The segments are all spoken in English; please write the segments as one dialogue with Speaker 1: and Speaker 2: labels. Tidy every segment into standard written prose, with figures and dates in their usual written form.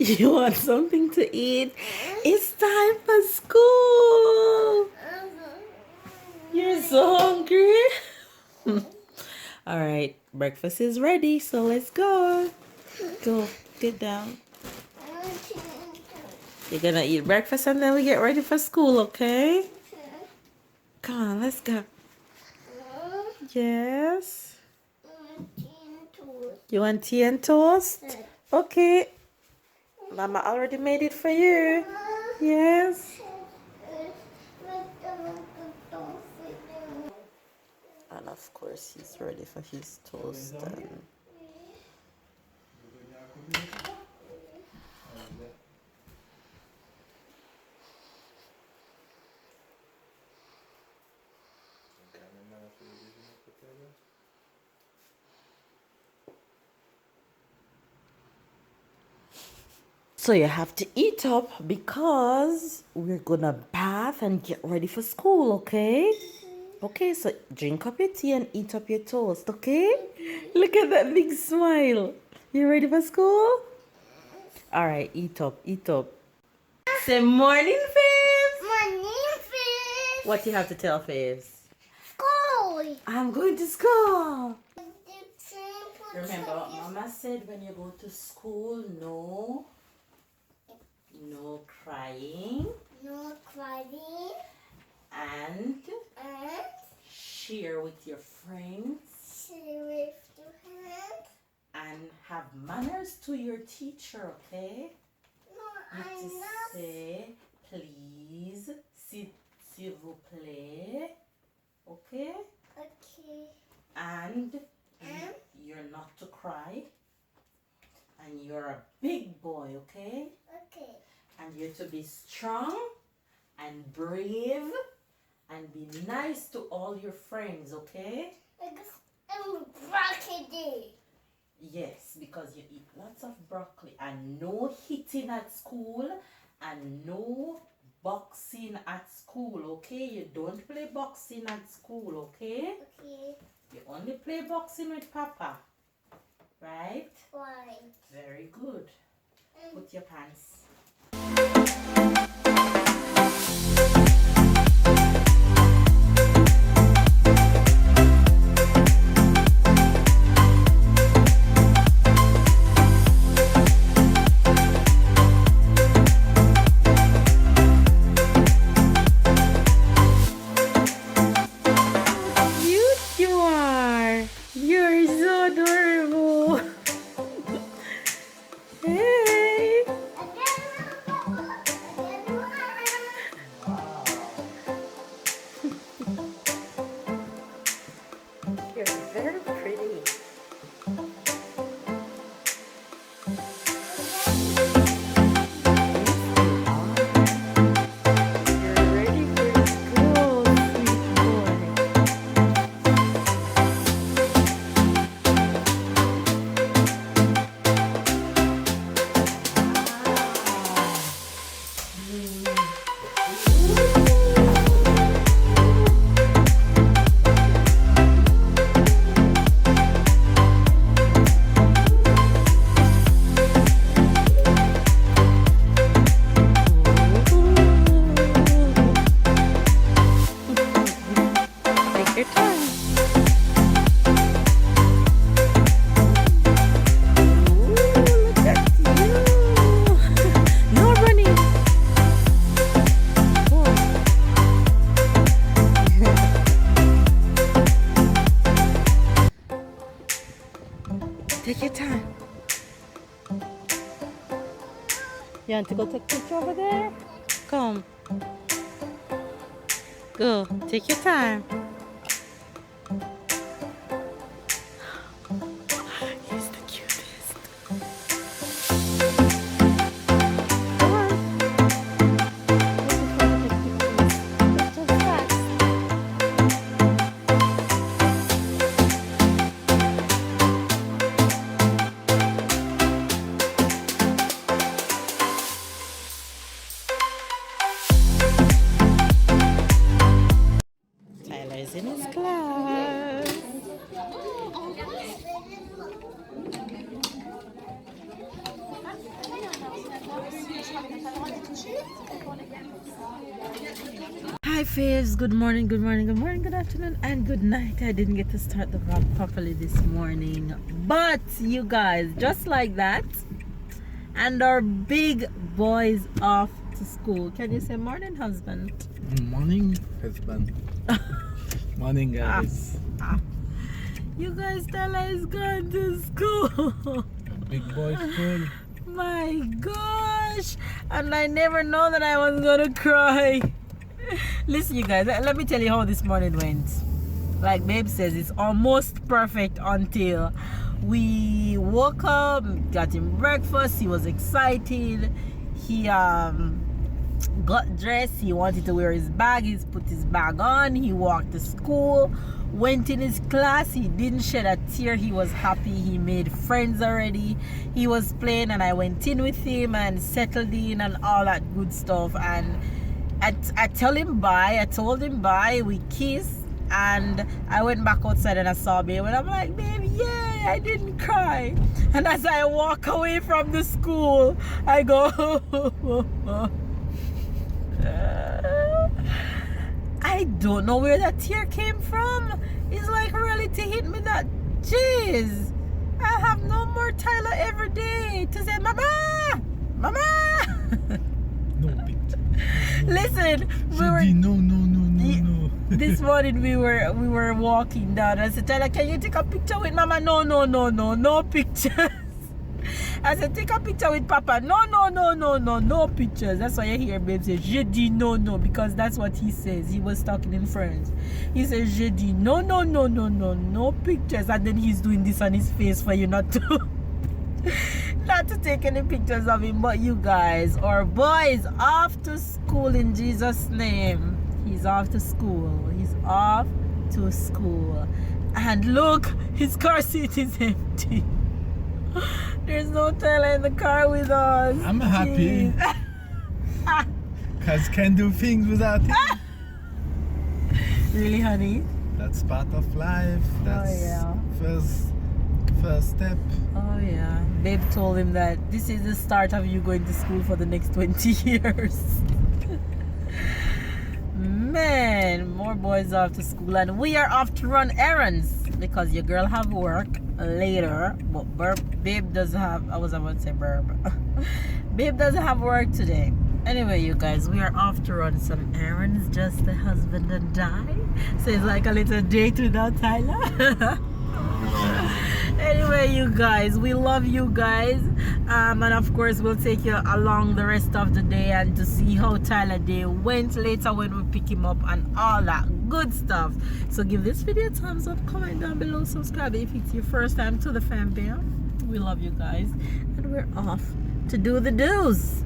Speaker 1: You want something to eat? It's time for school. You're so hungry. All right, breakfast is ready, so let's go. Go, get down. You're gonna eat breakfast and then we get ready for school, okay? Come on, let's go. Yes. You want tea and toast? Okay. Mama already made it for you. Yes. And of course, he's ready for his toast. So you have to eat up because we're gonna bath and get ready for school, okay? Okay, so drink up your tea and eat up your toast, okay? Look at that big smile. You ready for school? All right, eat up, eat up. Say morning, Faves.
Speaker 2: Morning, fish.
Speaker 1: What you have to tell Faves?
Speaker 2: School.
Speaker 1: I'm going to school. Remember what Mama said when you go to school? No crying.
Speaker 2: No crying.
Speaker 1: And
Speaker 2: And
Speaker 1: share with your friends.
Speaker 2: share with your hands.
Speaker 1: And have manners to your teacher, okay?
Speaker 2: No,
Speaker 1: You have
Speaker 2: I'm
Speaker 1: to
Speaker 2: not.
Speaker 1: say, please, s'il vous plaît, okay?
Speaker 2: Okay.
Speaker 1: And
Speaker 2: And
Speaker 1: you're not to cry. And you're a big boy, okay?
Speaker 2: okay.
Speaker 1: And you're to be strong and brave and be nice to all your friends, okay?
Speaker 2: I'm broccoli.
Speaker 1: Yes, because you eat lots of broccoli and no hitting at school and no boxing at school, okay? You don't play boxing at school, okay?
Speaker 2: Okay.
Speaker 1: You only play boxing with Papa, right?
Speaker 2: Why?
Speaker 1: Very good. Put your pants. Cute you are. You're so adorable. Hey. You're very pretty. You're ready for school, sweet boy. Take your time. Ooh, look at you. No running. Whoa. Take your time. You want to go take a picture over there? Come. Go. Take your time. He's the cutest. Come on. Just fast. Tyler faves, good morning, good morning, good morning, good afternoon, and good night. I didn't get to start the vlog properly this morning, but you guys, just like that, and our big boys off to school. Can you say morning, husband?
Speaker 3: Morning, husband. Morning, guys.
Speaker 1: You guys, Stella is going to school.
Speaker 3: Big boy school.
Speaker 1: My gosh, and I never know that I was gonna cry. Listen, you guys, let me tell you how this morning went. Like Babe says, it's almost perfect until we woke up, got him breakfast. He was excited. He got dressed. He wanted to wear his bag. He's put his bag on. He walked to school, went in his class. He didn't shed a tear. He was happy. He made friends already. He was playing, and I went in with him and settled in and all that good stuff. And I told him bye, we kissed, and I went back outside and I saw Babe, and I'm like, babe, yay, I didn't cry. And as I walk away from the school, I go, I don't know where that tear came from. It's like reality hit me that, jeez, I have no more Tyler every day to say, mama, mama.
Speaker 3: No picture.
Speaker 1: Listen,
Speaker 3: No.
Speaker 1: This morning we were walking down. I said, Tyler, can you take a picture with mama? No pictures. I said, take a picture with papa. No pictures. That's why you hear Babe say, je dis no, because that's what he says. He was talking in French. He says, je dis no pictures. And then he's doing this on his face for you not to not to take any pictures of him. But you guys, our boy is off to school in Jesus' name. He's off to school. He's off to school. And look, his car seat is empty. There's no Tyler in the car with us.
Speaker 3: I'm happy. Cause can do things without him.
Speaker 1: Really, honey?
Speaker 3: That's part of life. That's
Speaker 1: yeah.
Speaker 3: first step.
Speaker 1: Oh yeah. Babe told him that this is the start of you going to school for the next 20 years. Man, more boys off to school, and we are off to run errands because your girl have work later. But Babe doesn't have, I was about to say Babe doesn't have work today. Anyway, you guys, we are off to run some errands, just the husband and I. So it's like a little date without Tyler. Anyway, you guys, we love you guys, and of course we'll take you along the rest of the day and to see how Tyler day went later when we pick him up and all that good stuff. So give this video a thumbs up, comment down below, subscribe if it's your first time to the fam bam. We love you guys, and we're off to do the do's.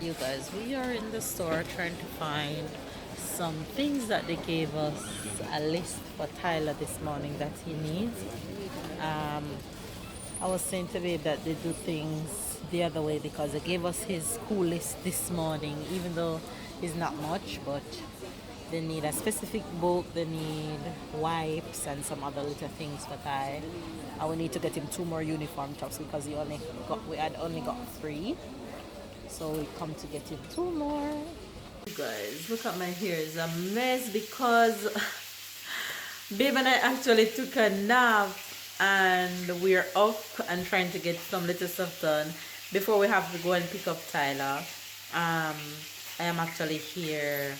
Speaker 1: You guys, we are in the store trying to find some things that they gave us a list for Tyler this morning that he needs. I was saying to Babe that they do things the other way because they gave us his school list this morning, even though it's not much, but they need a specific book, they need wipes and some other little things for Ty. And we need to get him 2 more uniform tops because we had only got 3. So we come to get him 2 more. You guys, look at my hair, it's a mess because Babe and I actually took a nap and we're up and trying to get some little stuff done before we have to go and pick up Tyler. I am actually here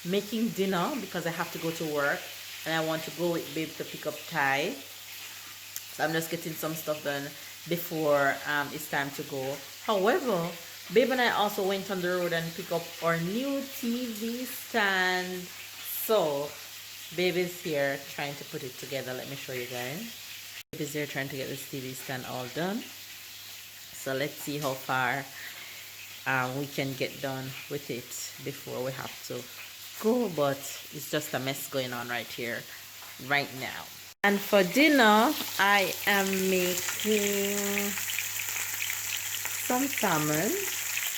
Speaker 1: making dinner because I have to go to work and I want to go with Babe to pick up Ty. So I'm just getting some stuff done before it's time to go. However, Babe and I also went on the road and picked up our new TV stand. So Babe is here trying to put it together. Let me show you guys. Babe is here trying to get this TV stand all done. So let's see how far we can get done with it before we have to go. But it's just a mess going on right here, right now. And for dinner, I am making some salmon.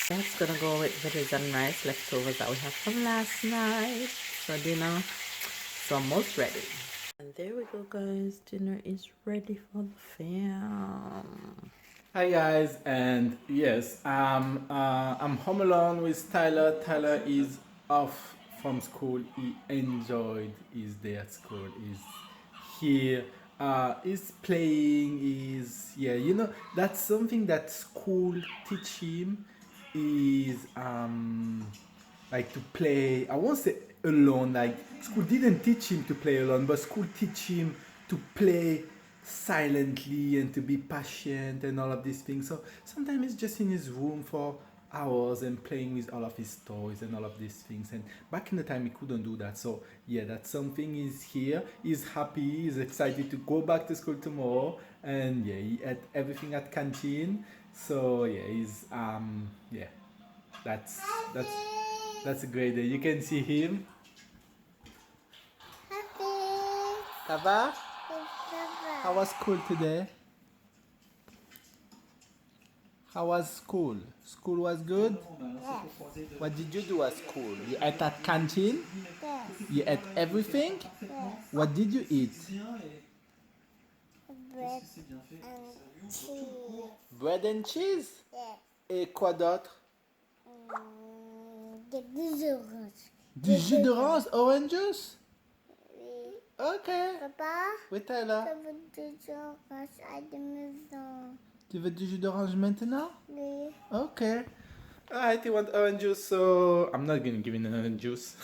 Speaker 1: That's gonna go with veggies and rice leftovers that we have from last night. So dinner is almost ready. And there we go, guys. Dinner is ready for the fam.
Speaker 3: Hi guys, and yes, I'm home alone with Tyler. Tyler is off from school. He enjoyed his day at school. He's here. He's playing. Is yeah. You know that's something that school teach him. Is like to play. I won't say alone. Like school didn't teach him to play alone, but school teach him to play silently and to be patient and all of these things. So sometimes he's just in his room for hours and playing with all of his toys and all of these things. And back in the time he couldn't do that. So yeah, that's something. He's here. He's happy. He's excited to go back to school tomorrow. And yeah, he ate everything at canteen. So yeah, he's yeah. That's that's that's a great day. You can see him.
Speaker 2: Happy.
Speaker 3: Tava,
Speaker 2: Papa.
Speaker 3: how was school today? How was school? School was good?
Speaker 2: Yes.
Speaker 3: What did you do at school? You ate at canteen?
Speaker 2: Yes.
Speaker 3: You ate everything?
Speaker 2: Yes.
Speaker 3: What did you eat?
Speaker 2: Bread and cheese.
Speaker 3: Bread and cheese?
Speaker 2: Yes.
Speaker 3: Et quoi d'autre?
Speaker 2: Des bisounours.
Speaker 3: Du jus d'orange, orange juice?
Speaker 2: Oui.
Speaker 3: Ok.
Speaker 2: Papa,
Speaker 3: Oui, Tyler.
Speaker 2: je veux des oranges à la maison.
Speaker 3: Tu veux du jus d'orange maintenant?
Speaker 2: Oui.
Speaker 3: Okay. Alright, you want orange juice, so I'm not gonna give him orange juice.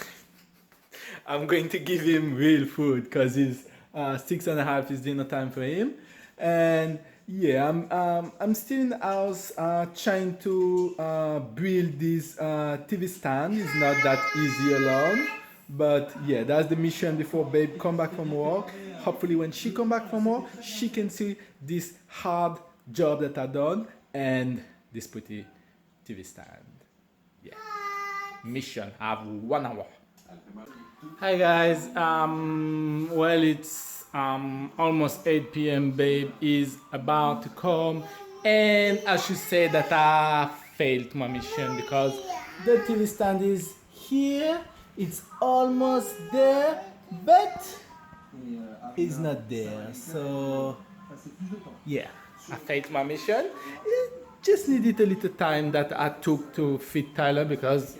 Speaker 3: I'm going to give him real food because he's 6.5 is dinner time for him. And yeah, I'm still in the house trying to build this TV stand. It's not that easy alone. But yeah, that's the mission before babe come back from work. Hopefully when she come back from work, she can see this hard job that I done and this pretty TV stand. Yeah. Mission. I have 1 hour. Hi guys. Well, it's almost 8 p.m. Babe is about to come, and I should say that I failed my mission because the TV stand is here. It's almost there, but it's not there. So yeah, I failed my mission. It just needed a little time that I took to fit Tyler because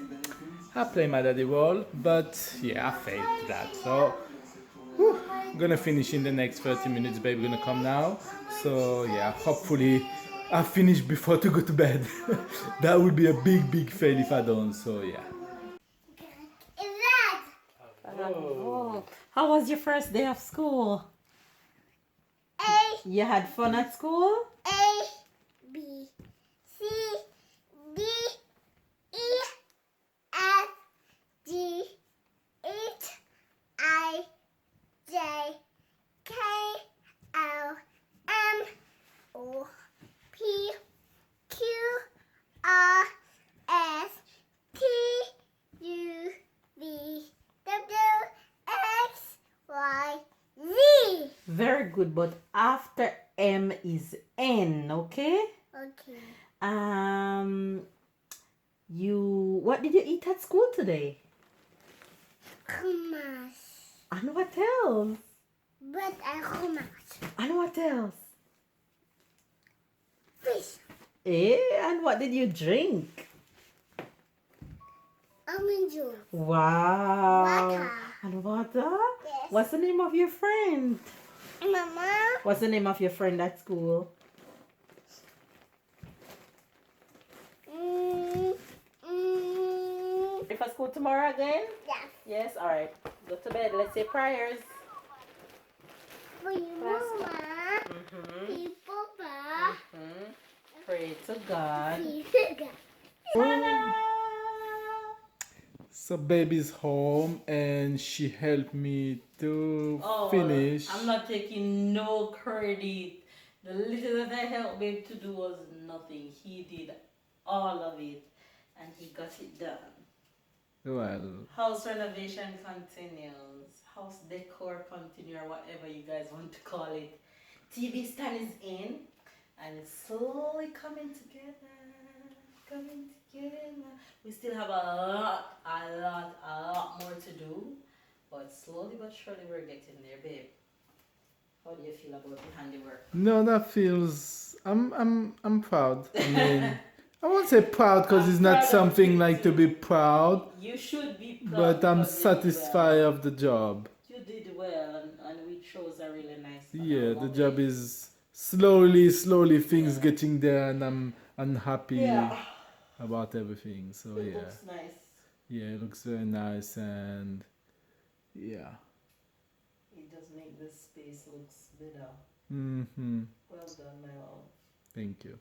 Speaker 3: I play my daddy role, but yeah, I failed that. So I'm gonna finish in the next 30 minutes. Babe gonna come now. So yeah, hopefully I finish before to go to bed. That would be a big fail if I don't. So yeah.
Speaker 2: Is that?
Speaker 1: Oh. How was your first day of school?
Speaker 2: A,
Speaker 1: You had fun at school?
Speaker 2: A, B, C, D, E, F, G, H, I, J, K, L, M, O, P, Q, R, S, T, U, V, W, X, Y, Z.
Speaker 1: Very good, but after M is N, okay?
Speaker 2: Okay.
Speaker 1: What did you eat at school today?
Speaker 2: Hummus.
Speaker 1: And what else?
Speaker 2: Bread and hummus.
Speaker 1: And what else?
Speaker 2: Fish.
Speaker 1: And what did you drink?
Speaker 2: Almond juice.
Speaker 1: Wow.
Speaker 2: Water.
Speaker 1: And water?
Speaker 2: Yes.
Speaker 1: What's the name of your friend?
Speaker 2: Mama.
Speaker 1: What's the name of your friend at school? Ready for school tomorrow again?
Speaker 2: Yes.
Speaker 1: Yes, all right. Go to bed. Let's say prayers.
Speaker 2: For you, Mama.
Speaker 1: Mm-hmm.
Speaker 2: For you, Papa.
Speaker 1: Mm-hmm. Pray to God.
Speaker 2: For you, Sugar.
Speaker 3: So baby's home and she helped me to finish.
Speaker 1: I'm not taking no credit. The little that I helped babe to do was nothing. He did all of it and he got it done.
Speaker 3: Well,
Speaker 1: House renovation continues. House decor continue or whatever you guys want to call it. TV stand is in and it's slowly coming together. Coming together. We still have a lot more to do. But slowly but surely we're getting there, babe. How do you feel about the handiwork?
Speaker 3: no, that feels. I'm proud. I mean, I won't say proud because
Speaker 1: I'm
Speaker 3: it's
Speaker 1: proud
Speaker 3: not
Speaker 1: of
Speaker 3: something
Speaker 1: you
Speaker 3: like to
Speaker 1: too.
Speaker 3: be proud,
Speaker 1: You should be proud.
Speaker 3: but I'm
Speaker 1: because you did
Speaker 3: satisfied
Speaker 1: well.
Speaker 3: of the job.
Speaker 1: You did well, and we chose a really nice one. I
Speaker 3: Yeah, the
Speaker 1: love
Speaker 3: job
Speaker 1: it.
Speaker 3: is slowly things getting there, and I'm happy
Speaker 1: Yeah,
Speaker 3: about everything. So
Speaker 1: it
Speaker 3: yeah,
Speaker 1: looks nice.
Speaker 3: yeah, it looks very nice, and yeah.
Speaker 1: It does make this space looks better.
Speaker 3: Mm-hmm.
Speaker 1: Well done, my love.
Speaker 3: Thank you.